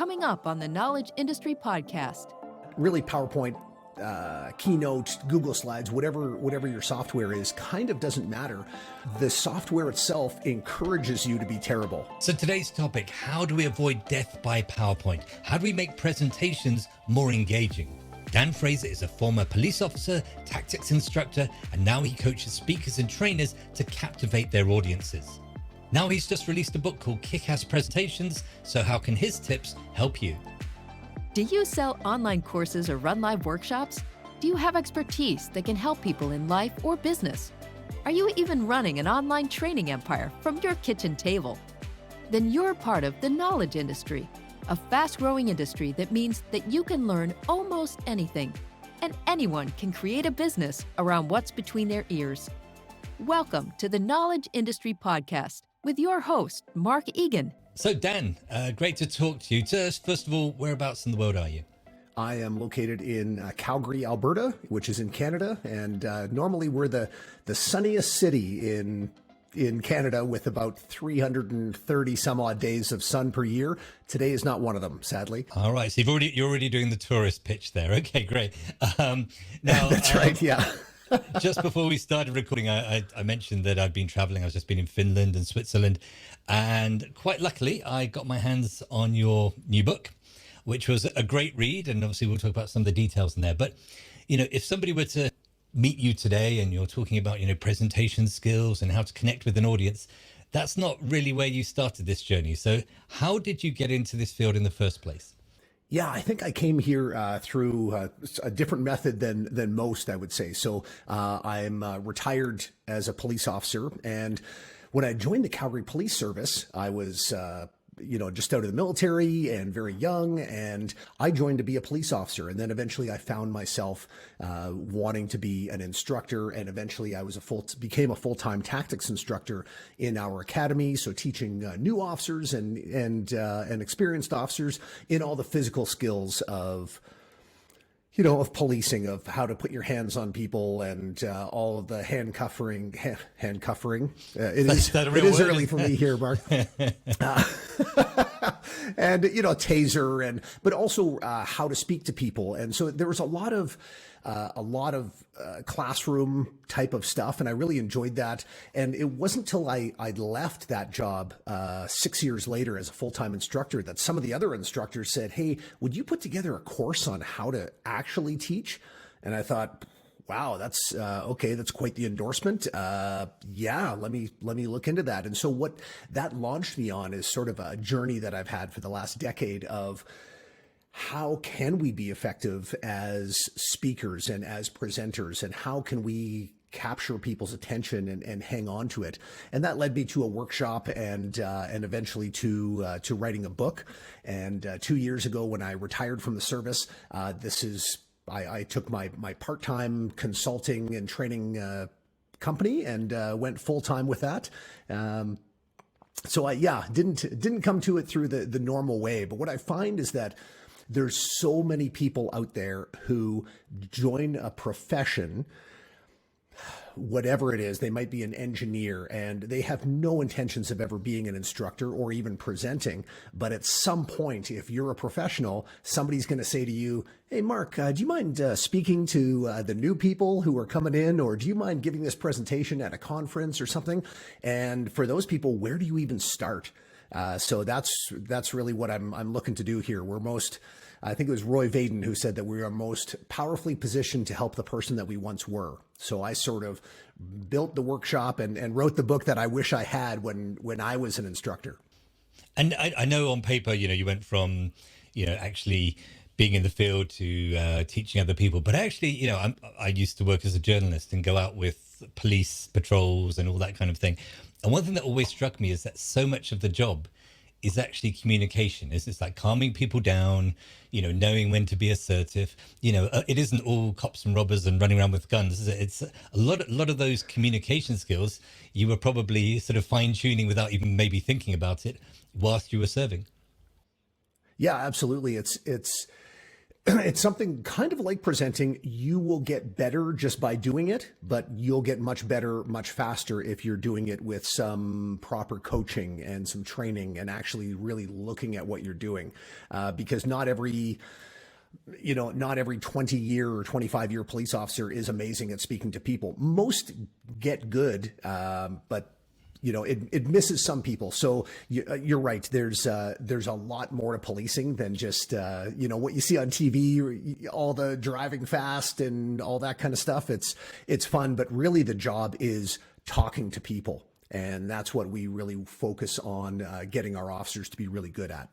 coming up on the Knowledge Industry Podcast. Really, PowerPoint, Keynote, Google Slides, whatever your software is, kind of doesn't matter. The software itself encourages you to be terrible. So today's topic, how do we avoid death by PowerPoint? How do we make presentations more engaging? Dan Fraser is a former police officer, tactics instructor, and now he coaches speakers and trainers to captivate their audiences. Now he's just released a book called Kick-Ass Presentations, so how can his tips help you? Do you sell online courses or run live workshops? Do you have expertise that can help people in life or business? Are you even running an online training empire from your kitchen table? Then you're part of the knowledge industry, a fast-growing industry that means that you can learn almost anything, and anyone can create a business around what's between their ears. Welcome to the Knowledge Industry Podcast with your host, Mark Egan. So Dan, great to talk to you. Just first of all, whereabouts in the world are you? I am located in Calgary, Alberta, which is in Canada, and normally we're the sunniest city in Canada with about 330 some odd days of sun per year. Today is not one of them, sadly. All right, so you're already doing the tourist pitch there. Okay, great. Now That's right, yeah. Just before we started recording, I mentioned that I've been traveling. I've just been in Finland and Switzerland, and quite luckily, I got my hands on your new book, which was a great read. And obviously, we'll talk about some of the details in there. But, you know, if somebody were to meet you today and you're talking about, you know, presentation skills and how to connect with an audience, that's not really where you started this journey. So how did you get into this field in the first place? Yeah, I think I came here through a different method than most, I would say. So I'm retired as a police officer. And when I joined the Calgary Police Service, I was just out of the military and very young, and I joined to be a police officer. And then eventually I found myself wanting to be an instructor, and eventually I became a full-time tactics instructor in our academy. So teaching new officers and experienced officers in all the physical skills of policing, of how to put your hands on people and all of the handcuffing. It is early for me here, Mark. And, taser, but also how to speak to people. And so there was a lot of classroom type of stuff, and I really enjoyed that. And it wasn't till I left that job 6 years later as a full-time instructor that some of the other instructors said, "Hey, would you put together a course on how to actually teach?" And I thought, wow, that's okay. That's quite the endorsement. Yeah, let me look into that. And so what that launched me on is sort of a journey that I've had for the last decade of how can we be effective as speakers and as presenters, and how can we capture people's attention and hang on to it. And that led me to a workshop and eventually to writing a book. And 2 years ago, when I retired from the service, I took my part-time consulting and training company and went full-time with that. So I didn't come to it through the normal way. But what I find is that there's so many people out there who join a profession, whatever it is. They might be an engineer and they have no intentions of ever being an instructor or even presenting. But at some point, if you're a professional, somebody's going to say to you, "Hey, Mark, do you mind speaking to the new people who are coming in? Or do you mind giving this presentation at a conference or something?" And for those people, where do you even start? So that's really what I'm looking to do here. I think it was Roy Vaden who said that we are most powerfully positioned to help the person that we once were. So I sort of built the workshop and wrote the book that I wish I had when I was an instructor. And I know on paper, you went from, actually being in the field to teaching other people. But actually, I used to work as a journalist and go out with police patrols and all that kind of thing. And one thing that always struck me is that so much of the job is actually communication. It's like calming people down, knowing when to be assertive. It isn't all cops and robbers and running around with guns. It's a lot of those communication skills you were probably sort of fine tuning without even maybe thinking about it whilst you were serving. Yeah, absolutely. It's it's something kind of like presenting. You will get better just by doing it, but you'll get much better, much faster if you're doing it with some proper coaching and some training and actually really looking at what you're doing. Because not every 20-year or 25-year police officer is amazing at speaking to people. Most get good, but it misses some people. So you're right. There's a lot more to policing than just, what you see on TV, all the driving fast and all that kind of stuff. It's fun, but really the job is talking to people. And that's what we really focus on, getting our officers to be really good at.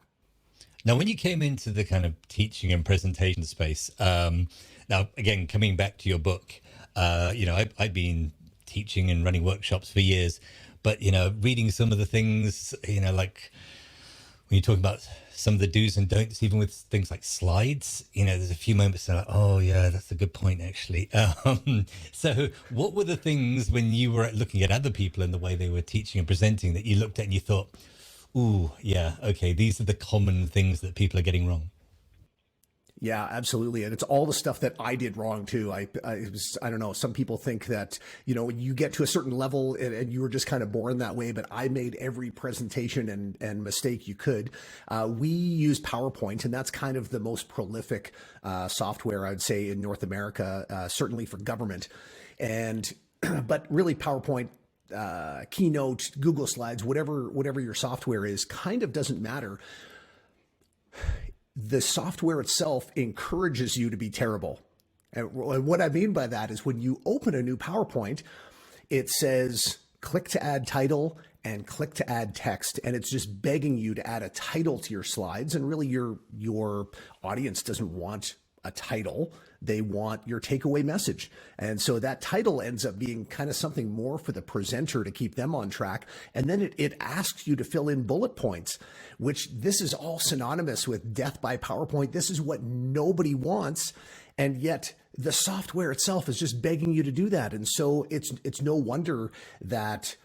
Now, when you came into the kind of teaching and presentation space, now, again, coming back to your book, I've been teaching and running workshops for years. But, reading some of the things, like when you're talking about some of the do's and don'ts, even with things like slides, there's a few moments that are like, oh, yeah, that's a good point, actually. So what were the things when you were looking at other people and the way they were teaching and presenting that you looked at and you thought, ooh, yeah, okay, these are the common things that people are getting wrong? Yeah, absolutely. And it's all the stuff that I did wrong too. I don't know. Some people think that, you get to a certain level and you were just kind of born that way, but I made every presentation and mistake you could. We use PowerPoint, and that's kind of the most prolific software, I'd say, in North America, certainly for government. But really PowerPoint, Keynote, Google Slides, whatever your software is, kind of doesn't matter. The software itself encourages you to be terrible. And what I mean by that is when you open a new PowerPoint, it says click to add title and click to add text. And it's just begging you to add a title to your slides. And really your audience doesn't want a title. They want your takeaway message. And so that title ends up being kind of something more for the presenter to keep them on track. And then it asks you to fill in bullet points, which this is all synonymous with death by PowerPoint. This is what nobody wants. And yet the software itself is just begging you to do that. And so it's no wonder that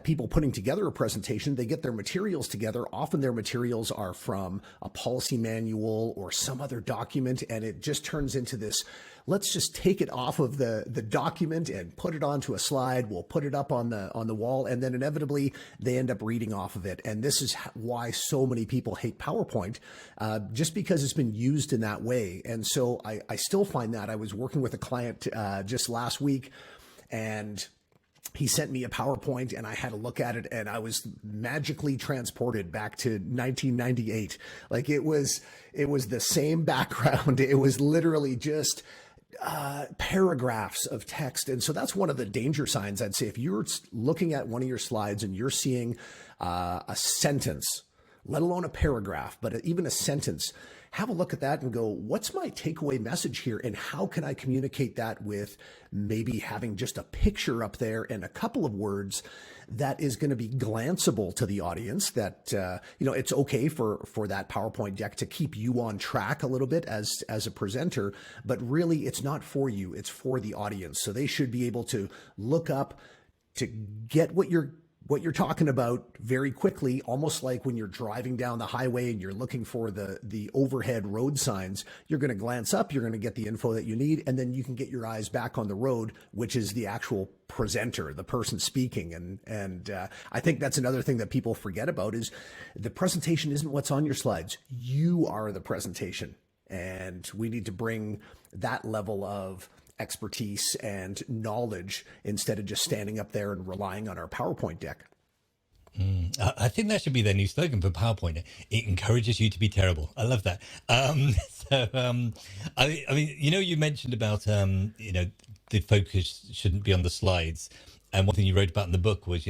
people putting together a presentation, they get their materials together. Often their materials are from a policy manual or some other document, and it just turns into this, let's just take it off of the document and put it onto a slide. We'll put it up on the wall, and then inevitably they end up reading off of it. And this is why so many people hate PowerPoint, just because it's been used in that way. And so I still find that. I was working with a client just last week, and he sent me a PowerPoint and I had a look at it, and I was magically transported back to 1998. Like it was the same background. It was literally just paragraphs of text. And so that's one of the danger signs, I'd say. If you're looking at one of your slides and you're seeing a sentence, let alone a paragraph, but even a sentence, have a look at that and go, what's my takeaway message here? And how can I communicate that with maybe having just a picture up there and a couple of words that is going to be glanceable to the audience, that, it's okay for that PowerPoint deck to keep you on track a little bit as a presenter, but really it's not for you, it's for the audience. So they should be able to look up to get what you're talking about very quickly, almost like when you're driving down the highway and you're looking for the overhead road signs. You're going to glance up, you're going to get the info that you need, and then you can get your eyes back on the road, which is the actual presenter, the person speaking. And I think that's another thing that people forget about is the presentation isn't what's on your slides. You are the presentation. And we need to bring that level of expertise and knowledge instead of just standing up there and relying on our PowerPoint deck. I think that should be their new slogan for PowerPoint. It encourages you to be terrible. I love that. I mean, you mentioned about, the focus shouldn't be on the slides. And one thing you wrote about in the book was,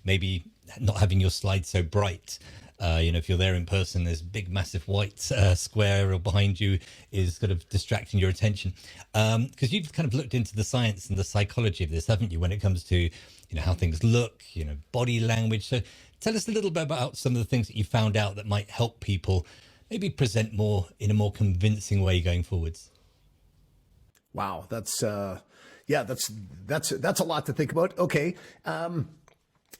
maybe not having your slides so bright. If you're there in person, there's a big, massive white square behind you is sort of distracting your attention. Because you've kind of looked into the science and the psychology of this, haven't you, when it comes to, how things look, body language. So tell us a little bit about some of the things that you found out that might help people maybe present more in a more convincing way going forwards. Wow, that's a lot to think about. Okay.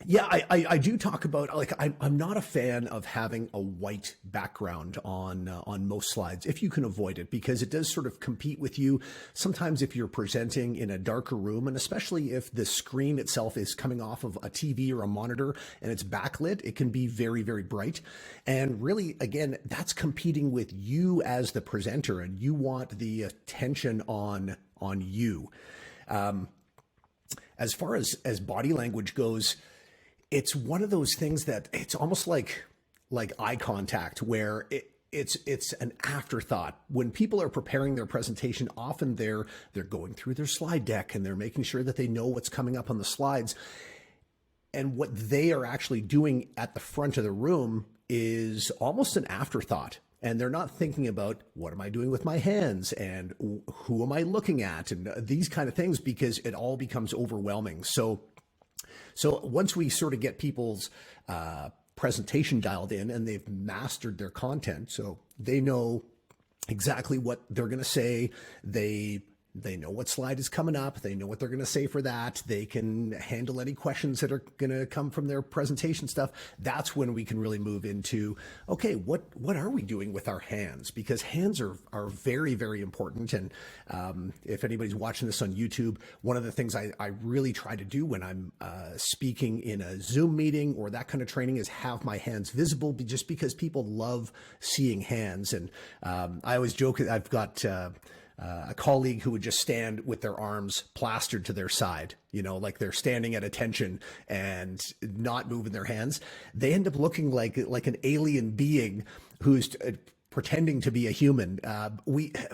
Yeah, I do talk about, like, I'm not a fan of having a white background on most slides if you can avoid it, because it does sort of compete with you. Sometimes if you're presenting in a darker room, and especially if the screen itself is coming off of a TV or a monitor and it's backlit, it can be very, very bright. And really, again, that's competing with you as the presenter, and you want the attention on you. As far as body language goes, it's one of those things that it's almost like eye contact, where it's an afterthought when people are preparing their presentation. Often they're going through their slide deck and they're making sure that they know what's coming up on the slides, and what they are actually doing at the front of the room is almost an afterthought. And they're not thinking about, what am I doing with my hands, and who am I looking at, and these kind of things, because it all becomes overwhelming. So once we sort of get people's presentation dialed in and they've mastered their content, so they know exactly what they're going to say, they know what slide is coming up, they know what they're going to say for that, they can handle any questions that are going to come from their presentation stuff. That's when we can really move into, okay, what are we doing with our hands? Because hands are very, very important. And if anybody's watching this on YouTube, one of the things I really try to do when I'm speaking in a Zoom meeting or that kind of training is have my hands visible, just because people love seeing hands. And I always joke, I've got a colleague who would just stand with their arms plastered to their side, like they're standing at attention and not moving their hands. They end up looking like an alien being who's pretending to be a human.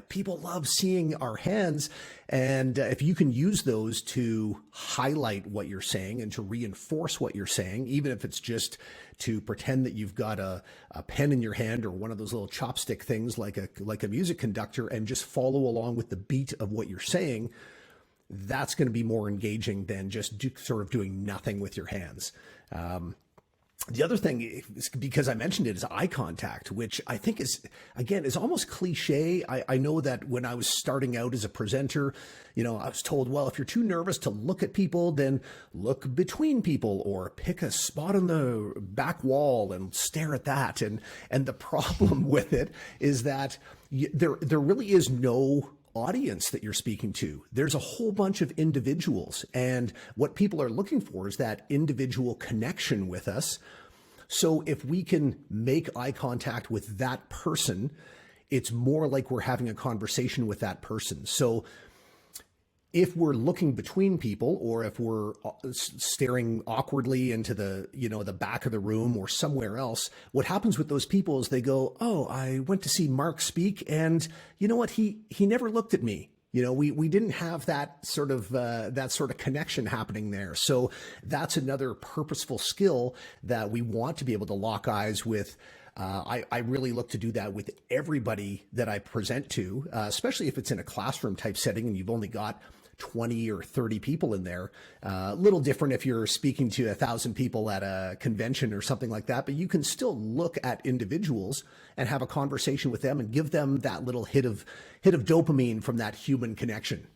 People love seeing our hands, and if you can use those to highlight what you're saying and to reinforce what you're saying, even if it's just to pretend that you've got a pen in your hand or one of those little chopstick things like a music conductor, and just follow along with the beat of what you're saying, that's going to be more engaging than just sort of doing nothing with your hands. The other thing, because I mentioned it, is eye contact, which I think is almost cliche. I know that when I was starting out as a presenter, I was told, well, if you're too nervous to look at people, then look between people or pick a spot on the back wall and stare at that. And the problem with it is that there really is no audience that you're speaking to. There's a whole bunch of individuals, and what people are looking for is that individual connection with us. So if we can make eye contact with that person, it's more like we're having a conversation with that person. So if we're looking between people, or if we're staring awkwardly into the back of the room or somewhere else, what happens with those people is they go, oh, I went to see Mark speak, and you know what? He never looked at me. We didn't have that sort of connection happening there. So that's another purposeful skill that we want to be able to lock eyes with. I really look to do that with everybody that I present to, especially if it's in a classroom type setting and you've only got 20 or 30 people in there. A little different if you're speaking to 1,000 people at a convention or something like that, but you can still look at individuals and have a conversation with them and give them that little hit of dopamine from that human connection.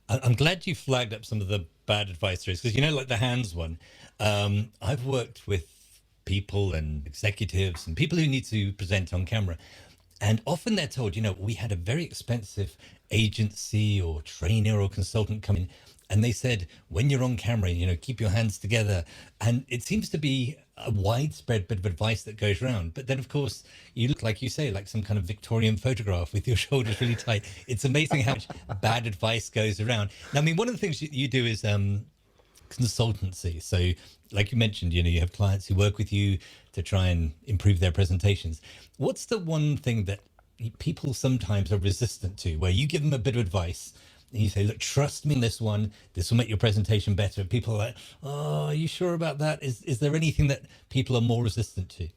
I'm glad you flagged up some of the bad advice there is, because like the hands one, I've worked with people and executives and people who need to present on camera, and often they're told, we had a very expensive agency or trainer or consultant come in, and they said, when you're on camera, keep your hands together. And it seems to be a widespread bit of advice that goes around. But then, of course, you look, like you say, like some kind of Victorian photograph with your shoulders really tight. It's amazing how much bad advice goes around. Now, I mean, one of the things you do is consultancy. So like you mentioned, you have clients who work with you to try and improve their presentations. What's the one thing that people sometimes are resistant to, where you give them a bit of advice and you say, look, trust me in this one, this will make your presentation better? People are like, oh, are you sure about that? Is there anything that people are more resistant to?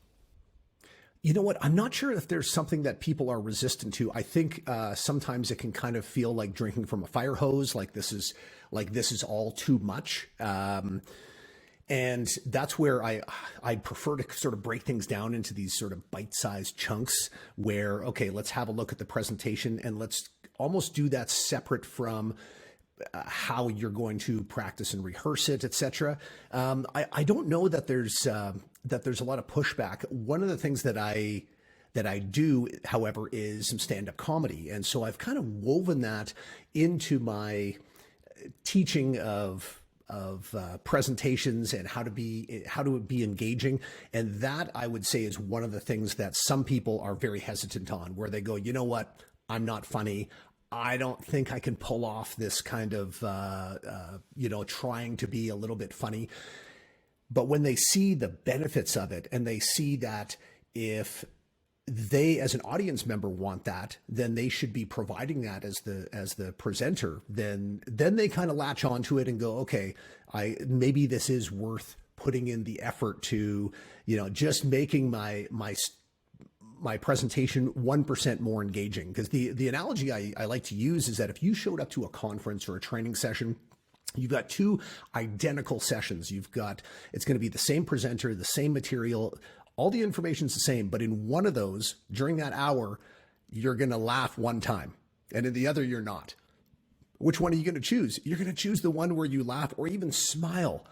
You know what? I'm not sure if there's something that people are resistant to. I think sometimes it can kind of feel like drinking from a fire hose, like this is all too much. And that's where I'd prefer to sort of break things down into these sort of bite-sized chunks where, okay, let's have a look at the presentation and let's almost do that separate from how you're going to practice and rehearse it, etc. I don't know that there's a lot of pushback. One of the things that I do, however, is some stand-up comedy, and so I've kind of woven that into my teaching of presentations and how to be engaging. And that, I would say, is one of the things that some people are very hesitant on, where they go, you know what, I'm not funny. I don't think I can pull off this kind of trying to be a little bit funny. But when they see the benefits of it, and they see that if they, as an audience member, want that, then they should be providing that as the presenter. Then they kind of latch onto it and go, okay, maybe this is worth putting in the effort to, just making my presentation 1% more engaging. Because the analogy I like to use is that if you showed up to a conference or a training session, you've got two identical sessions. It's going to be the same presenter, the same material. All the information's the same, but in one of those, during that hour, you're going to laugh one time, and in the other, you're not. Which one are you going to choose? You're going to choose the one where you laugh or even smile.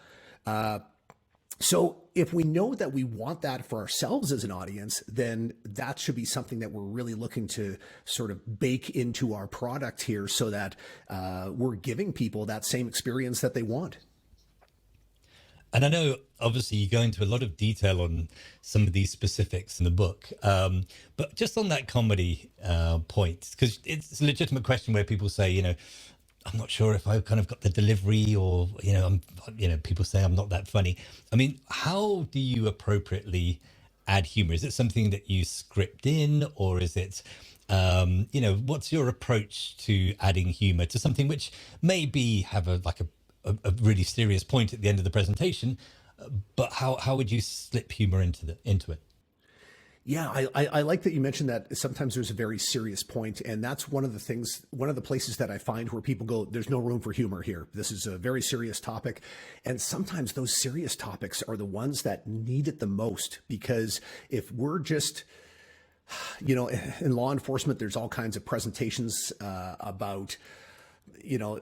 So if we know that we want that for ourselves as an audience, then that should be something that we're really looking to sort of bake into our product here, so that we're giving people that same experience that they want. And I know, obviously, you go into a lot of detail on some of these specifics in the book. But just on that comedy point, because it's a legitimate question where people say, I'm not sure if I've kind of got the delivery, or, people say I'm not that funny. I mean, how do you appropriately add humor? Is it something that you script in, or is it, what's your approach to adding humor to something which maybe have a really serious point at the end of the presentation, but how would you slip humor into it? Yeah, I like that you mentioned that sometimes there's a very serious point, and that's one of the places that I find where people go, there's no room for humor here. This is a very serious topic. And sometimes those serious topics are the ones that need it the most, because if we're just, in law enforcement, there's all kinds of presentations about,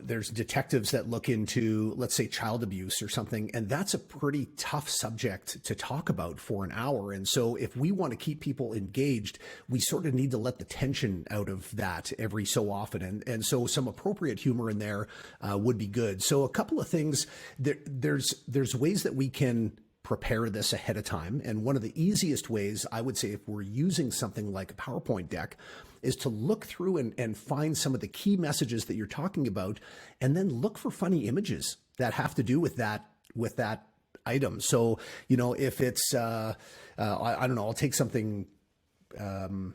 there's detectives that look into, let's say, child abuse or something, and that's a pretty tough subject to talk about for an hour. And so if we want to keep people engaged, we sort of need to let the tension out of that every so often. And so some appropriate humor in there would be good. So a couple of things, there's ways that we can prepare this ahead of time. And one of the easiest ways, I would say, if we're using something like a PowerPoint deck, is to look through and find some of the key messages that you're talking about, and then look for funny images that have to do with that item. So, if it's, I don't know, I'll take something, I'll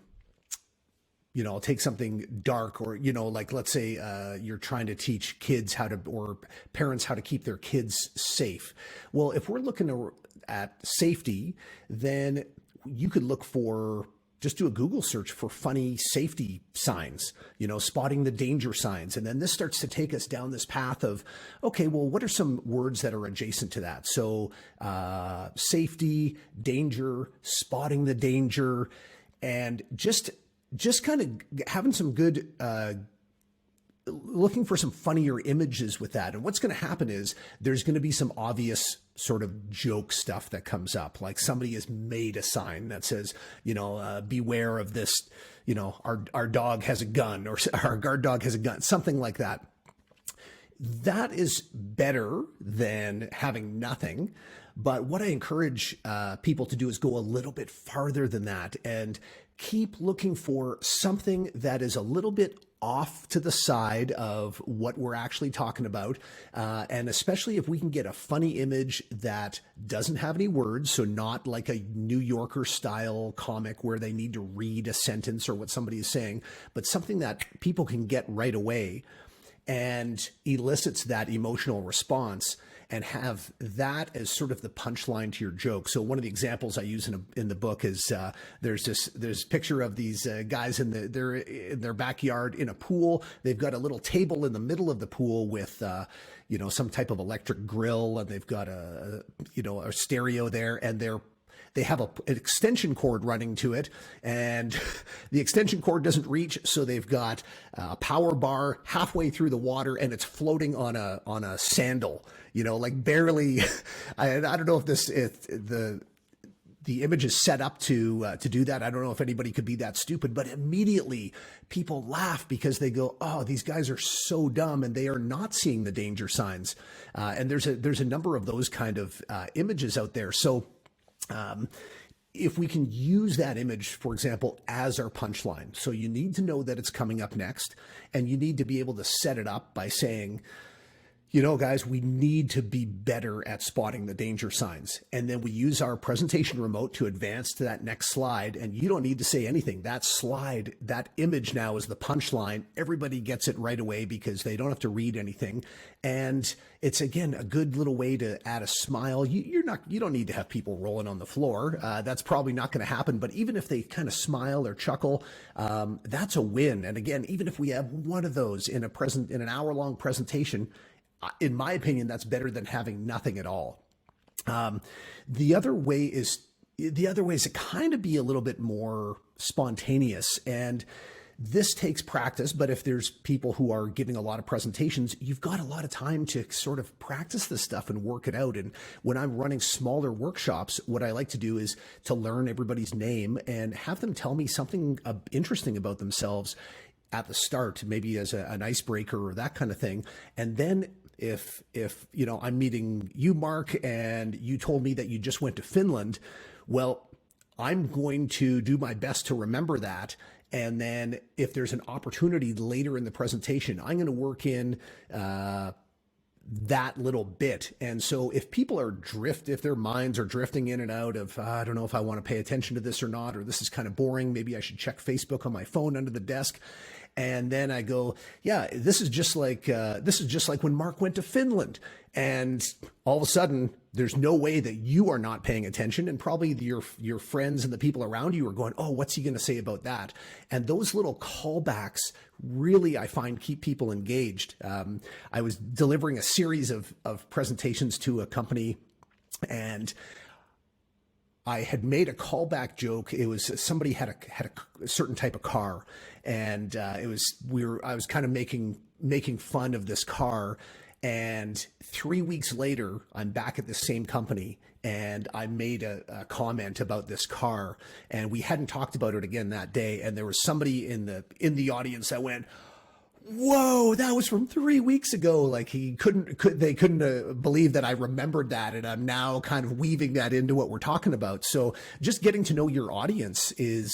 take something dark, or, like, let's say you're trying to teach kids or parents how to keep their kids safe. Well, if we're looking at safety, then you could just do a Google search for funny safety signs, spotting the danger signs. And then this starts to take us down this path of, okay, well, what are some words that are adjacent to that? So safety, danger, spotting the danger, and just kind of having some good, looking for some funnier images with that. And what's going to happen is there's going to be some obvious sort of joke stuff that comes up. Like somebody has made a sign that says, beware of this, our dog has a gun, or our guard dog has a gun, something like that. That is better than having nothing. But what I encourage people to do is go a little bit farther than that, and keep looking for something that is a little bit off to the side of what we're actually talking about. And especially if we can get a funny image that doesn't have any words, so not like a New Yorker style comic where they need to read a sentence or what somebody is saying, but something that people can get right away and elicits that emotional response, and have that as sort of the punchline to your joke. So one of the examples I use in the book is there's a picture of these guys they're in their backyard in a pool. They've got a little table in the middle of the pool with some type of electric grill, and they've got a stereo there, and they have an extension cord running to it, and the extension cord doesn't reach, so they've got a power bar halfway through the water, and it's floating on a sandal, like barely. I don't know if the image is set up to do that. I don't know if anybody could be that stupid, but immediately people laugh because they go, "Oh, these guys are so dumb," and they are not seeing the danger signs. And there's a number of those kind of images out there. So if we can use that image, for example, as our punchline, so you need to know that it's coming up next, and you need to be able to set it up by saying, guys, we need to be better at spotting the danger signs. And then we use our presentation remote to advance to that next slide. And you don't need to say anything. That slide, that image now is the punchline. Everybody gets it right away because they don't have to read anything. And it's, again, a good little way to add a smile. You don't need to have people rolling on the floor. That's probably not going to happen. But even if they kind of smile or chuckle, that's a win. And again, even if we have one of those in an hour-long presentation, in my opinion, that's better than having nothing at all. The other way is to kind of be a little bit more spontaneous, and this takes practice. But if there's people who are giving a lot of presentations, you've got a lot of time to sort of practice this stuff and work it out. And when I'm running smaller workshops, what I like to do is to learn everybody's name and have them tell me something interesting about themselves at the start, maybe as an icebreaker or that kind of thing. And then if I'm meeting you, Mark, and you told me that you just went to Finland, well, I'm going to do my best to remember that. And then if there's an opportunity later in the presentation, I'm going to work in that little bit. And so if people are if their minds are drifting in and out of, I don't know if I want to pay attention to this or not, or this is kind of boring, maybe I should check Facebook on my phone under the desk. And then I go, yeah, this is just like when Mark went to Finland. And all of a sudden, there's no way that you are not paying attention. And probably your friends and the people around you are going, oh, what's he going to say about that? And those little callbacks really, I find, keep people engaged. I was delivering a series of presentations to a company, and I had made a callback joke. It was somebody had a certain type of car, and I was kind of making fun of this car. And 3 weeks later, I'm back at the same company, and I made a comment about this car, and we hadn't talked about it again that day. And there was somebody in the audience that went, "Whoa, that was from 3 weeks ago." Like they couldn't believe that I remembered that. And I'm now kind of weaving that into what we're talking about. So just getting to know your audience is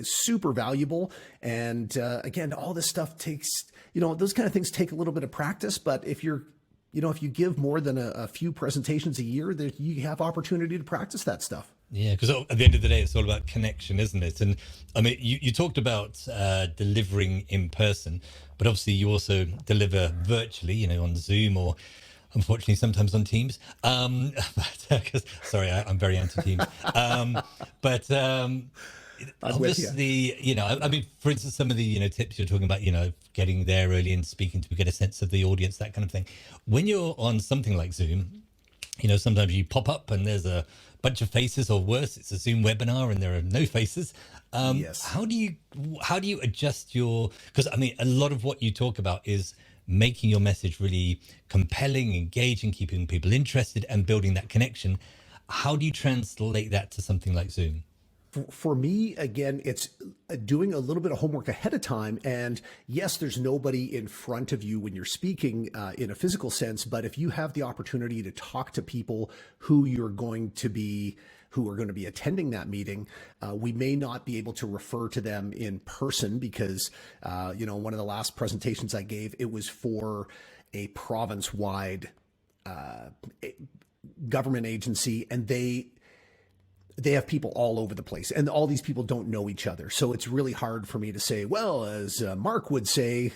super valuable. And again, all this stuff takes, those kind of things take a little bit of practice. But if you give more than a few presentations a year, that you have opportunity to practice that stuff. Yeah, because at the end of the day, it's all about connection, isn't it? And I mean, you talked about delivering in person, but obviously you also deliver virtually, on Zoom or unfortunately sometimes on Teams. Sorry, I'm very anti-Teams. But obviously, I mean, for instance, some of the, tips you're talking about, getting there early and speaking to get a sense of the audience, that kind of thing. When you're on something like Zoom, sometimes you pop up and there's a bunch of faces, or worse, it's a Zoom webinar and there are no faces. Yes. How do you adjust because I mean, a lot of what you talk about is making your message really compelling, engaging, keeping people interested and building that connection. How do you translate that to something like Zoom? For me, again, it's doing a little bit of homework ahead of time. And yes, there's nobody in front of you when you're speaking in a physical sense. But if you have the opportunity to talk to people who are going to be attending that meeting, we may not be able to refer to them in person because, one of the last presentations I gave, it was for a province-wide government agency, and they have people all over the place, and all these people don't know each other. So it's really hard for me to say, well, as Mark would say,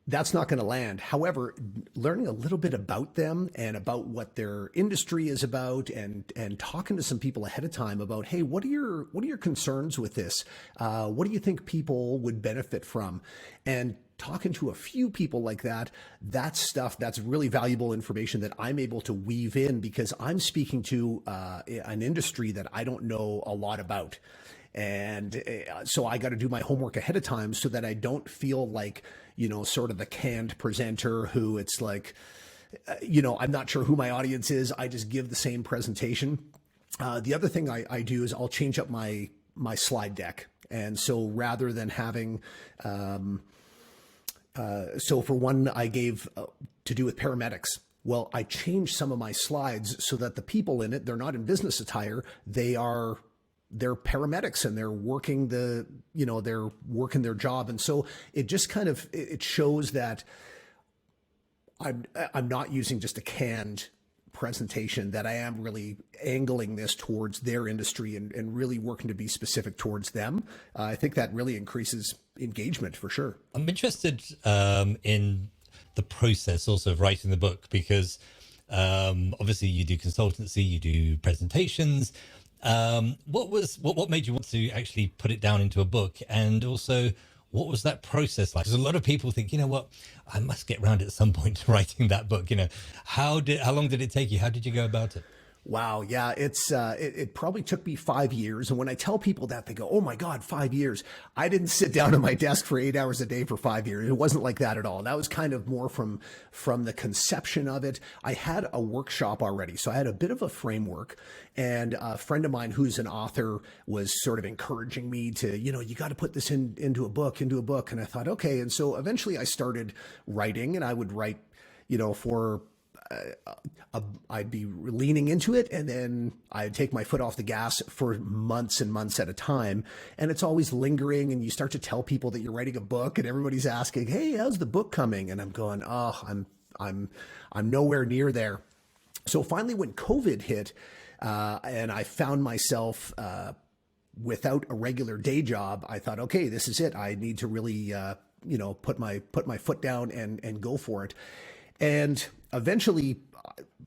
that's not going to land. However, learning a little bit about them and about what their industry is about, and talking to some people ahead of time about, hey, what are your concerns with this? What do you think people would benefit from? And talking to a few people like that, that's stuff that's really valuable information that I'm able to weave in because I'm speaking to an industry that I don't know a lot about. And so I got to do my homework ahead of time so that I don't feel like, sort of the canned presenter who it's like, I'm not sure who my audience is. I just give the same presentation. The other thing I do is I'll change up my slide deck. And so rather than having, so for one, I gave to do with paramedics. Well, I changed some of my slides so that the people in it, they're not in business attire. They're paramedics and they're working they're working their job. And so it just kind of, it shows that I'm not using just a canned presentation, that I am really angling this towards their industry and really working to be specific towards them. I think that really increases engagement for sure. I'm interested in the process also of writing the book because obviously you do consultancy, you do presentations. What made you want to actually put it down into a book? And also, what was that process like? Because a lot of people think, you know what, I must get around at some point to writing that book. How long did it take you? How did you go about it? Wow. Yeah. It probably took me 5 years. And when I tell people that, they go, oh my God, 5 years. I didn't sit down at my desk for 8 hours a day for 5 years. It wasn't like that at all. That was kind of more from the conception of it. I had a workshop already. So I had a bit of a framework, and a friend of mine who's an author was sort of encouraging me to, you got to put this into a book. And I thought, okay. And so eventually I started writing, and I would write, for I'd be leaning into it, and then I'd take my foot off the gas for months and months at a time. And it's always lingering, and you start to tell people that you're writing a book, and everybody's asking, hey, how's the book coming? And I'm going, oh, I'm nowhere near there. So finally, when COVID hit, and I found myself without a regular day job, I thought, okay, this is it. I need to really, put my foot down and go for it. And eventually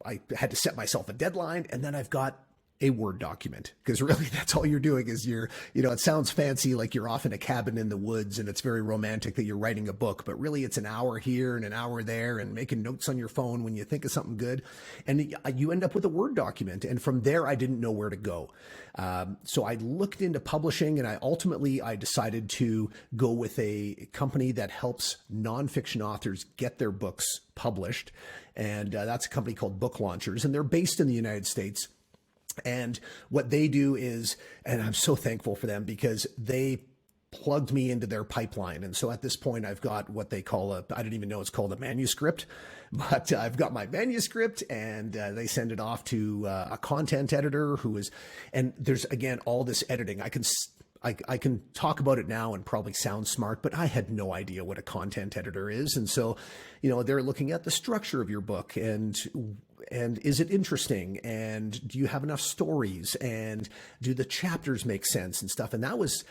I had to set myself a deadline, and then I've got a Word document, because really that's all you're doing is it sounds fancy, like you're off in a cabin in the woods and it's very romantic that you're writing a book, but really it's an hour here and an hour there and making notes on your phone when you think of something good. And you end up with a Word document. And from there, I didn't know where to go. So I looked into publishing, and I decided to go with a company that helps nonfiction authors get their books published. And that's a company called Book Launchers, and they're based in the United States. And what they do is, and I'm so thankful for them, because they plugged me into their pipeline. And so at this point, I've got what they call I didn't even know it's called a manuscript, but I've got my manuscript, and they send it off to a content editor and there's, again, all this editing. I can talk about it now and probably sound smart, but I had no idea what a content editor is. And so, they're looking at the structure of your book, and is it interesting? And do you have enough stories? And do the chapters make sense and stuff? And that was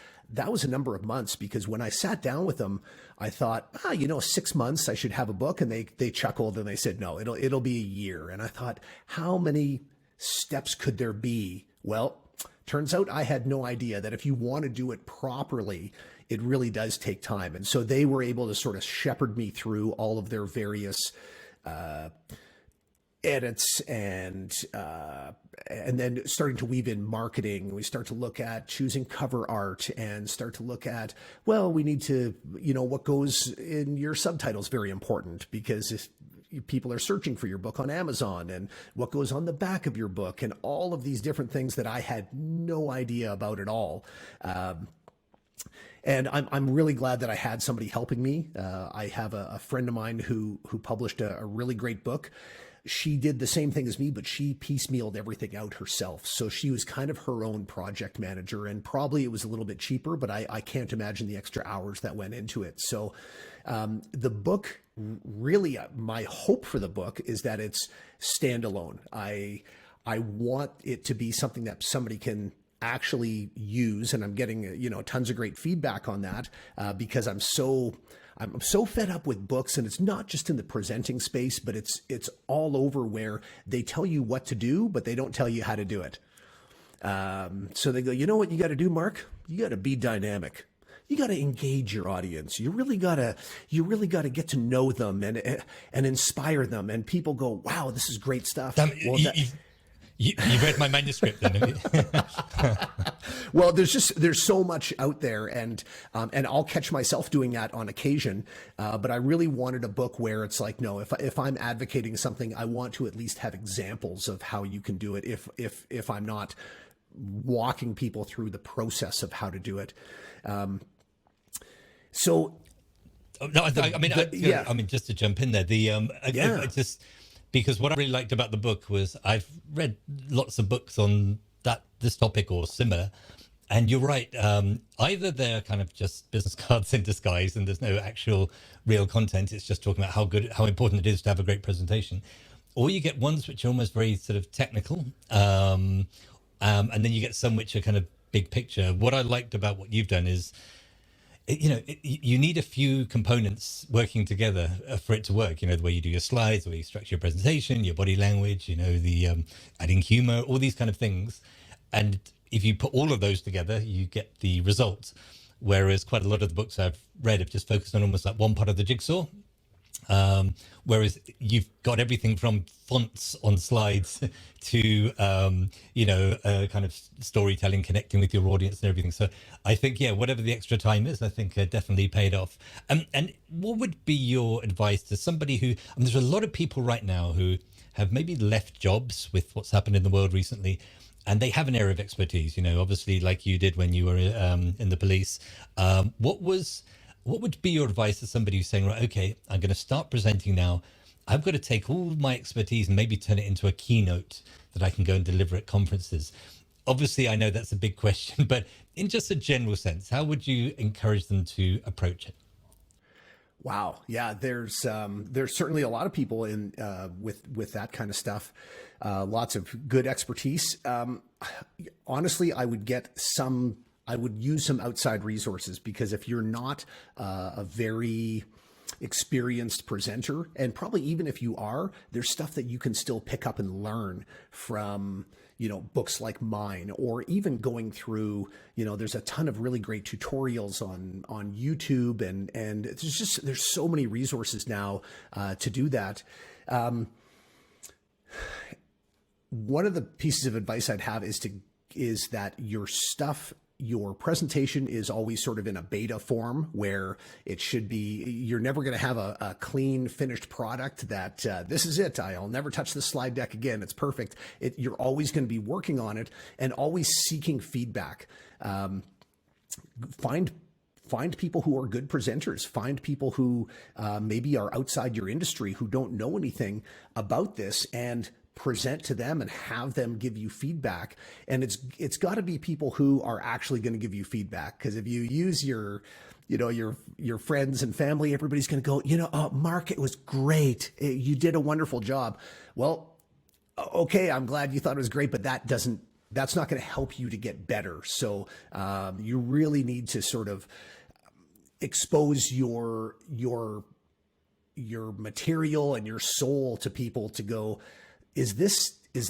a number of months, because when I sat down with them, I thought, 6 months, I should have a book. And they chuckled and they said, no, it'll be a year. And I thought, how many steps could there be? Well, turns out I had no idea that if you want to do it properly, it really does take time. And so they were able to sort of shepherd me through all of their various edits, and then starting to weave in marketing. We start to look at choosing cover art, and start to look at, well, we need to, what goes in your subtitles, very important, because if people are searching for your book on Amazon, and what goes on the back of your book, and all of these different things that I had no idea about at all. And I'm really glad that I had somebody helping me. I have a friend of mine who published a really great book. She did the same thing as me, but she piecemealed everything out herself. So she was kind of her own project manager, and probably it was a little bit cheaper, but I can't imagine the extra hours that went into it. So the book, really, my hope for the book is that it's standalone. I want it to be something that somebody can actually use, and I'm getting tons of great feedback on that, because I'm so fed up with books, and it's not just in the presenting space, but it's all over, where they tell you what to do, but they don't tell you how to do it. So they go, you know what you got to do, Mark? You got to be dynamic. you got to engage your audience. You really got to get to know them and inspire them. And people go, wow, this is great stuff. Well, you read my manuscript then, have you? well, there's so much out there, and I'll catch myself doing that on occasion. But I really wanted a book where it's like, no, if I'm advocating something, I want to at least have examples of how you can do it. If I'm not walking people through the process of how to do it. So, no, I mean, just to jump in there, just because what I really liked about the book was I've read lots of books on this topic or similar, and you're right. Either they're kind of just business cards in disguise, and there's no actual real content. It's just talking about how important it is to have a great presentation, or you get ones which are almost very sort of technical, and then you get some which are kind of big picture. What I liked about what you've done is, you need a few components working together for it to work. The way you do your slides, the way you structure your presentation, your body language, the adding humor, all these kind of things. And if you put all of those together, you get the result. Whereas quite a lot of the books I've read have just focused on almost like one part of the jigsaw. Whereas you've got everything from fonts on slides to, kind of storytelling, connecting with your audience and everything. So I think, whatever the extra time is, I think definitely paid off. And what would be your advice to somebody who, there's a lot of people right now who have maybe left jobs with what's happened in the world recently, and they have an area of expertise, obviously like you did when you were in the police. What would be your advice to somebody who's saying, right, okay, I'm going to start presenting now. I've got to take all my expertise and maybe turn it into a keynote that I can go and deliver at conferences. Obviously, I know that's a big question, but in just a general sense, how would you encourage them to approach it? Wow. Yeah, there's certainly a lot of people in with that kind of stuff. Lots of good expertise. Honestly, I would use some outside resources, because if you're not a very experienced presenter, and probably even if you are, there's stuff that you can still pick up and learn from, books like mine, or even going through, there's a ton of really great tutorials on YouTube, and there's so many resources now to do that. One of the pieces of advice I'd have is that your presentation is always sort of in a beta form, where it should be, you're never going to have a clean finished product that this is it, I'll never touch this slide deck again, it's perfect. You're always going to be working on it and always seeking feedback. Find people who are good presenters, find people who maybe are outside your industry, who don't know anything about this, and present to them and have them give you feedback. And it's got to be people who are actually going to give you feedback, because if you use your friends and family, everybody's going to go, Mark, it was great, you did a wonderful job. Well, okay, I'm glad you thought it was great, but that's not going to help you to get better. So you really need to sort of expose your material and your soul to people to go,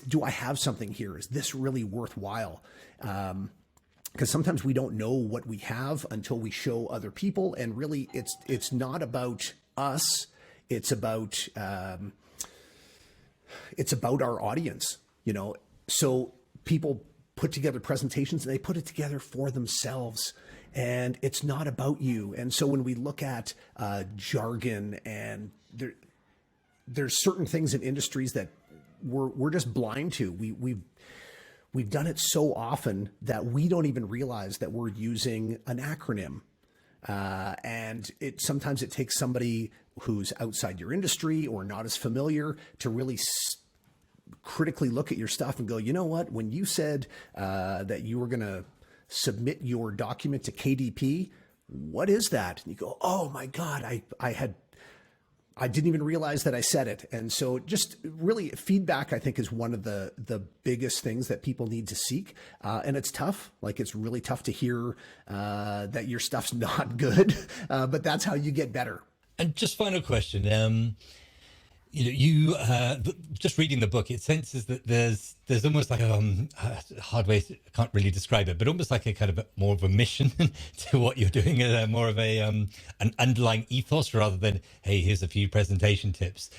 do I have something here? Is this really worthwhile? Because sometimes we don't know what we have until we show other people. And really it's not about us. It's about our audience, so people put together presentations and they put it together for themselves, and it's not about you. And so when we look at jargon, and there's certain things in industries that we're just blind to. We've done it so often that we don't even realize that we're using an acronym. And sometimes it takes somebody who's outside your industry or not as familiar to really critically look at your stuff and go, you know what, when you said that you were going to submit your document to KDP, what is that? And you go, oh my God, I didn't even realize that I said it. And so just really feedback, I think, is one of the biggest things that people need to seek. And it's tough. Like, it's really tough to hear that your stuff's not good, but that's how you get better. And just final question. Just reading the book, it senses that there's almost like a hard way I can't really describe it, but almost like a kind of more of a mission to what you're doing, more of a an underlying ethos rather than, hey, here's a few presentation tips.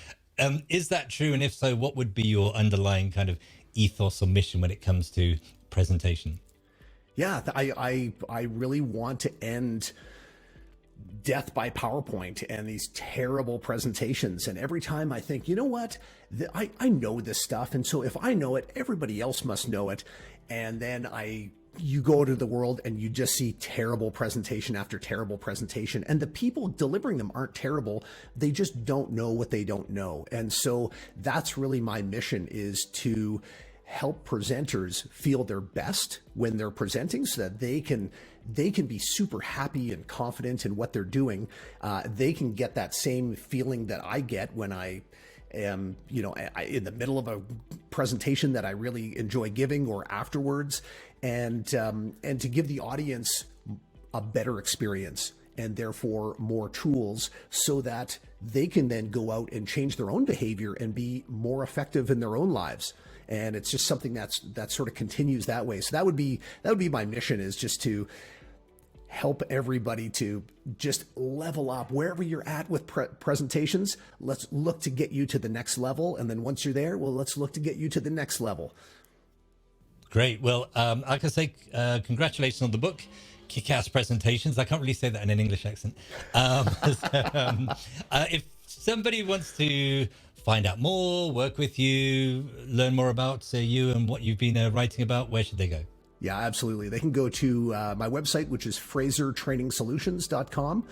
Is that true? And if so, what would be your underlying kind of ethos or mission when it comes to presentation? Yeah, I really want to end death by PowerPoint and these terrible presentations. And every time I think, you know what, I know this stuff. And so if I know it, everybody else must know it. And then you go to the world and you just see terrible presentation after terrible presentation. And the people delivering them aren't terrible. They just don't know what they don't know. And so that's really my mission, is to help presenters feel their best when they're presenting, so that they can be super happy and confident in what they're doing. They can get that same feeling that I get when I am, in the middle of a presentation that I really enjoy giving, or afterwards, and to give the audience a better experience, and therefore more tools, so that they can then go out and change their own behavior and be more effective in their own lives. And it's just something that sort of continues that way. So that would be my mission, is just to help everybody to just level up wherever you're at with presentations. Let's look to get you to the next level. And then once you're there, well, let's look to get you to the next level. Great. Well, I can say congratulations on the book, Kick-Ass Presentations. I can't really say that in an English accent. If somebody wants to find out more, work with you, learn more about you and what you've been writing about, where should they go? Yeah, absolutely. They can go to my website, which is FraserTrainingsolutions.com.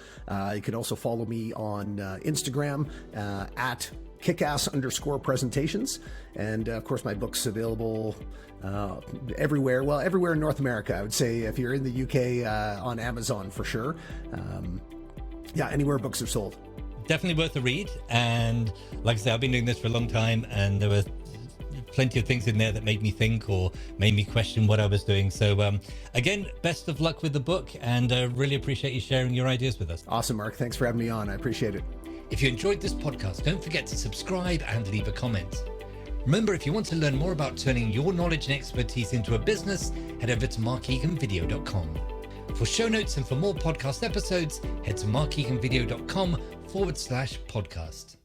You can also follow me on Instagram at kickass_presentations. And of course, my book's available everywhere. Well, everywhere in North America, I would say. If you're in the UK, on Amazon for sure. Anywhere books are sold. Definitely worth a read. And like I said, I've been doing this for a long time, and there were plenty of things in there that made me think or made me question what I was doing. So again, best of luck with the book, and really appreciate you sharing your ideas with us. Awesome, Mark. Thanks for having me on. I appreciate it. If you enjoyed this podcast, don't forget to subscribe and leave a comment. Remember, if you want to learn more about turning your knowledge and expertise into a business, head over to markeganvideo.com. For show notes and for more podcast episodes, head to markeganvideo.com/podcast.